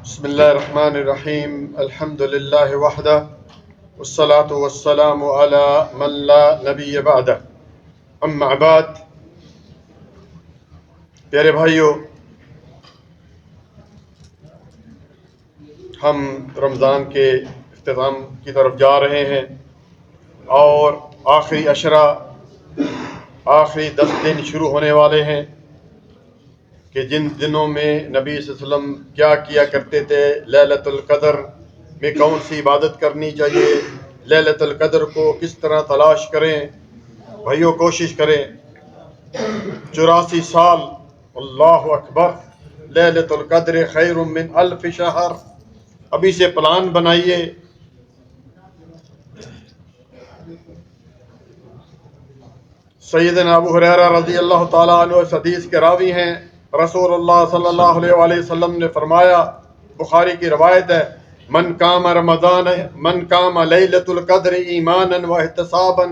بسم اللہ الرحمن الرحیم الحمد للہ وحدہ والصلاة والسلام علی من لا نبی بعدہ اما بعد۔ پیارے بھائیو، ہم رمضان کے اختتام کی طرف جا رہے ہیں اور آخری عشرہ، آخری 10 دن شروع ہونے والے ہیں کہ جن دنوں میں نبی صلی اللہ علیہ وسلم کیا کیا کرتے تھے، لیلۃ القدر میں کون سی عبادت کرنی چاہیے، لیلۃ القدر کو کس طرح تلاش کریں۔ بھائیو کوشش کریں، 84 سال، اللہ اکبر، لیلۃ القدر خیر من الف شہر، ابھی سے پلان بنائیے۔ سیدنا ابو ہریرہ رضی اللہ تعالیٰ عنہ اس حدیث کے راوی ہیں، رسول اللہ صلی اللہ علیہ وآلہ وسلم نے فرمایا، بخاری کی روایت ہے، من قام رمضان من قام لیلۃ القدر ایمانا واحتسابا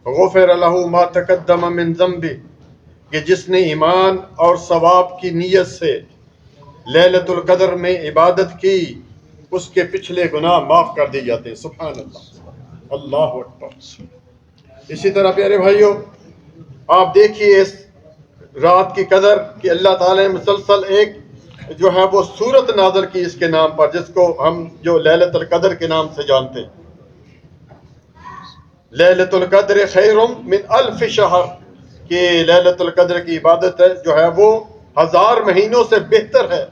غفر له ما تقدم من ذنبہ، کہ جس نے ایمان اور ثواب کی نیت سے لیلۃ القدر میں عبادت کی، اس کے پچھلے گناہ معاف کر دیے جاتے ہیں۔ سبحان اللہ، اللہ اکبر۔ اسی طرح پیارے بھائیوں، آپ دیکھیے اس رات کی قدر کہ اللہ تعالیٰ نے مسلسل ایک جو ہے وہ سورت نازل کی اس کے نام پر، جس کو ہم جو لیلۃ القدر کے نام سے جانتے ہیں۔ لیلۃ القدر خیر من الف شہر، کہ لیلۃ القدر کی عبادت ہے جو ہے وہ 1000 مہینوں سے بہتر ہے۔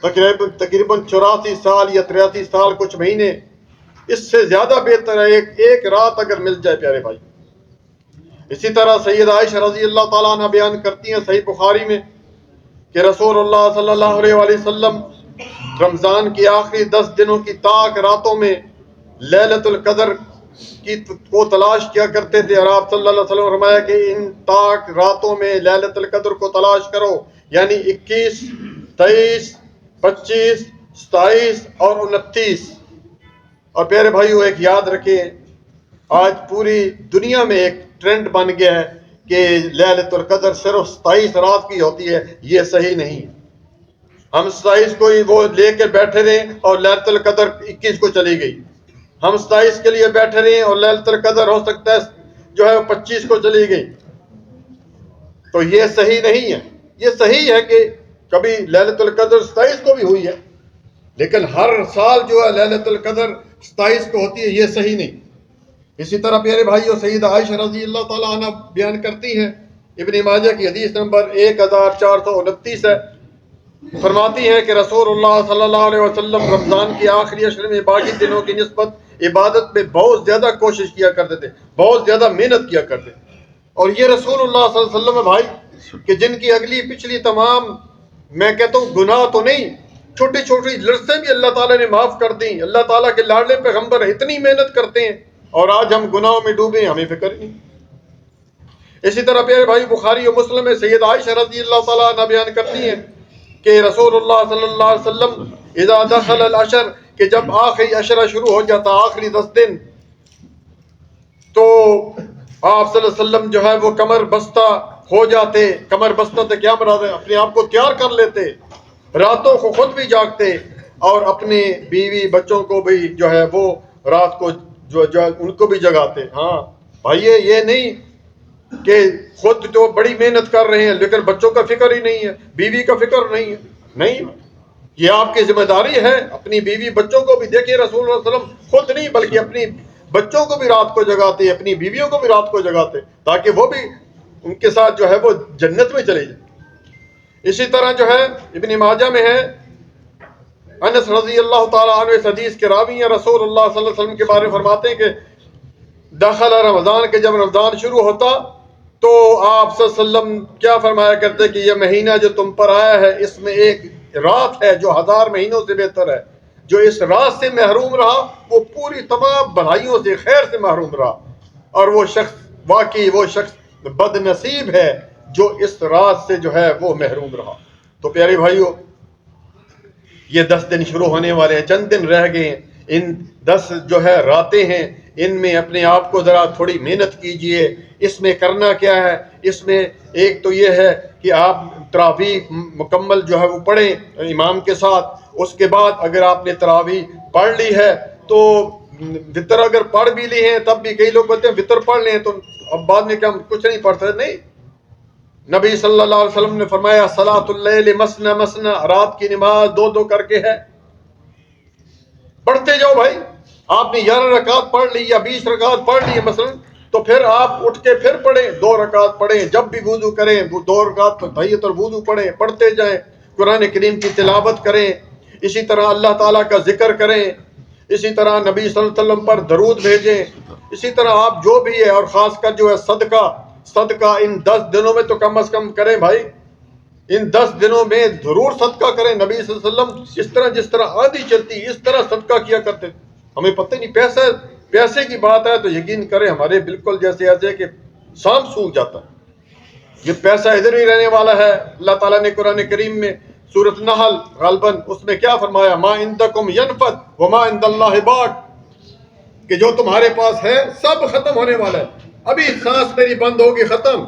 تقریباً 84 سال یا 83 سال کچھ مہینے، اس سے زیادہ بہتر ہے ایک رات اگر مل جائے پیارے بھائی۔ اسی طرح سیدہ عائشہ رضی اللہ تعالیٰ عنہ بیان کرتی ہیں صحیح بخاری میں کہ رسول اللہ صلی اللہ علیہ وآلہ وسلم رمضان کی آخری 10 دنوں کی تاک راتوں میں لیلۃ القدر کو تلاش کیا کرتے تھے، اور آپ صلی اللہ علیہ وسلم نے فرمایا کہ ان تاک راتوں میں لیلۃ القدر کو تلاش کرو، یعنی 21، 23، 25، 27 اور 29۔ اور پیارے بھائیو ایک یاد رکھیں، آج پوری دنیا میں ایک ٹرینڈ بن گیا ہے کہ لیلۃ القدر صرف 27 رات کی ہوتی ہے۔ یہ صحیح نہیں۔ ہم 27 کو ہی وہ لے کے بیٹھے رہے اور لیلۃ القدر 21 کو چلی گئی، ہم 27 کے لیے بیٹھے رہے اور لیلۃ القدر ہو سکتا ہے جو ہے 25 کو چلی گئی، تو یہ صحیح نہیں ہے۔ یہ صحیح ہے کہ کبھی لیلۃ القدر 27 کو بھی ہوئی ہے، لیکن ہر سال جو ہے لیلۃ القدر 27 کو ہوتی ہے، یہ صحیح نہیں۔ اسی طرح پیارے بھائیوں، سیدہ عائشہ رضی اللہ تعالیٰ عنہ بیان کرتی ہیں، ابن ماجہ کی حدیث نمبر 1429 ہے، فرماتی ہیں کہ رسول اللہ صلی اللہ علیہ وسلم رمضان کی آخری عشر میں باقی دنوں کی نسبت عبادت میں بہت زیادہ کوشش کیا کرتے تھے، بہت زیادہ محنت کیا کرتے تھے۔ اور یہ رسول اللہ صلی اللہ علیہ وسلم ہے بھائی کہ جن کی اگلی پچھلی تمام، میں کہتا ہوں گناہ تو نہیں، چھوٹی چھوٹی لرزیں بھی اللہ تعالیٰ نے معاف کر دیں۔ اللہ تعالیٰ کے لاڈلے پیغمبر اتنی محنت کرتے ہیں اور آج ہم گناہوں میں ڈوبے، ہمیں فکر نہیں۔ اسی طرح پیارے بھائی بخاری و مسلم میں سید عائشہ رضی اللہ تعالیٰ عنہ بیان کرتی ہیں کہ رسول اللہ صلی اللہ علیہ وسلم اذا دخل العشر، کہ جب آخری عشرہ شروع ہو جاتا، آخری 10 دن، تو آپ صلی اللہ علیہ وسلم جو ہے وہ کمر بستہ ہو جاتے۔ کمر بستہ سے کیا مراد ہے؟ اپنے آپ کو تیار کر لیتے، راتوں کو خود بھی جاگتے اور اپنے بیوی بچوں کو بھی جو ہے وہ رات کو جو ان کو بھی جگاتے۔ ہاں بھائی، یہ نہیں کہ خود جو بڑی محنت کر رہے ہیں لیکن بچوں کا فکر ہی نہیں ہے، بیوی کا فکر نہیں ہے۔ نہیں، یہ آپ کی ذمہ داری ہے، اپنی بیوی بچوں کو بھی دیکھیں۔ رسول اللہ صلی اللہ علیہ وسلم خود نہیں بلکہ اپنی بچوں کو بھی رات کو جگاتے، اپنی بیویوں کو بھی رات کو جگاتے، تاکہ وہ بھی ان کے ساتھ جو ہے وہ جنت میں چلے جائیں۔ اسی طرح جو ہے ابن ماجہ میں ہے، انس رضی اللہ تعالیٰ عنہ اس حدیث کے راوی ہیں، رسول اللہ صلی اللہ علیہ وسلم کے بارے میں فرماتے ہیں کہ داخل رمضان کے جب رمضان شروع ہوتا تو آپ صلی اللہ علیہ وسلم کیا فرمایا کرتے کہ یہ مہینہ جو تم پر آیا ہے، اس میں ایک رات ہے جو 1000 مہینوں سے بہتر ہے۔ جو اس رات سے محروم رہا وہ پوری تمام بھلائیوں سے، خیر سے محروم رہا، اور وہ شخص واقعی وہ شخص بد نصیب ہے جو اس رات سے جو ہے وہ محروم رہا۔ تو پیارے بھائیوں، یہ 10 دن شروع ہونے والے ہیں، چند دن رہ گئے ہیں۔ ان 10 جو ہے راتیں ہیں، ان میں اپنے آپ کو ذرا تھوڑی محنت کیجئے۔ اس میں کرنا کیا ہے؟ اس میں ایک تو یہ ہے کہ آپ تراویح مکمل جو ہے وہ پڑھیں امام کے ساتھ۔ اس کے بعد اگر آپ نے تراویح پڑھ لی ہے تو وطر اگر پڑھ بھی لی ہیں تب بھی کئی لوگ بولتے ہیں وطر پڑھ لیں تو اب بعد میں کیا ہم کچھ نہیں پڑھتے؟ نہیں، نبی صلی اللہ علیہ وسلم نے فرمایا صلاۃ اللیل مثنی مثنی، رات کی نماز دو دو کر کے ہے، پڑھتے جاؤ بھائی۔ آپ نے 11 رکعت پڑھ لی یا 20 رکعت پڑھ لی مثلا، تو پھر آپ اٹھ کے پھر پڑھیں، 2 رکعت پڑھیں، جب بھی وضو کریں 2 رکعت تحیۃ الوضو پڑھیں، پڑھتے جائیں، قرآن کریم کی تلاوت کریں، اسی طرح اللہ تعالیٰ کا ذکر کریں، اسی طرح نبی صلی اللہ علیہ وسلم پر درود بھیجیں، اسی طرح آپ جو بھی ہے، اور خاص کر جو ہے صدقہ ان 10 دنوں میں تو کم از کم کریں بھائی، ان 10 دنوں میں ضرور صدقہ کریں۔ نبی صلی اللہ علیہ وسلم جس طرح آندھی چلتی اس طرح صدقہ کیا کرتے، ہمیں پتہ نہیں پیسے کی بات ہے تو یقین کریں ہمارے بالکل جیسے ایسے کہ سانپ سوکھ جاتا ہے، یہ پیسہ ادھر ہی رہنے والا ہے۔ اللہ تعالیٰ نے قرآن کریم میں سورۃ نحل غالباً اس میں کیا فرمایا؟ ما عندکم ینفد وما عند اللہ باق، کہ جو تمہارے پاس ہے سب ختم ہونے والا ہے، ابھی سانس میری بند ہوگی ختم،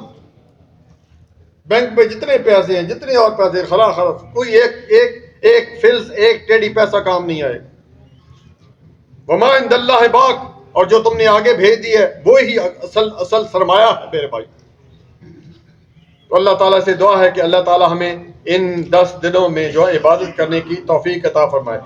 بینک میں جتنے پیسے ہیں جتنے اور پیسے خلاص، کوئی ایک فلس ایک ٹیڑی پیسہ کام نہیں آئے۔ وما عند اللہ باق، اور جو تم نے آگے بھیج دی ہے وہی اصل سرمایہ ہے میرے بھائی۔ تو اللہ تعالیٰ سے دعا ہے کہ اللہ تعالیٰ ہمیں ان 10 دنوں میں جو ہے عبادت کرنے کی توفیق عطا فرمائے۔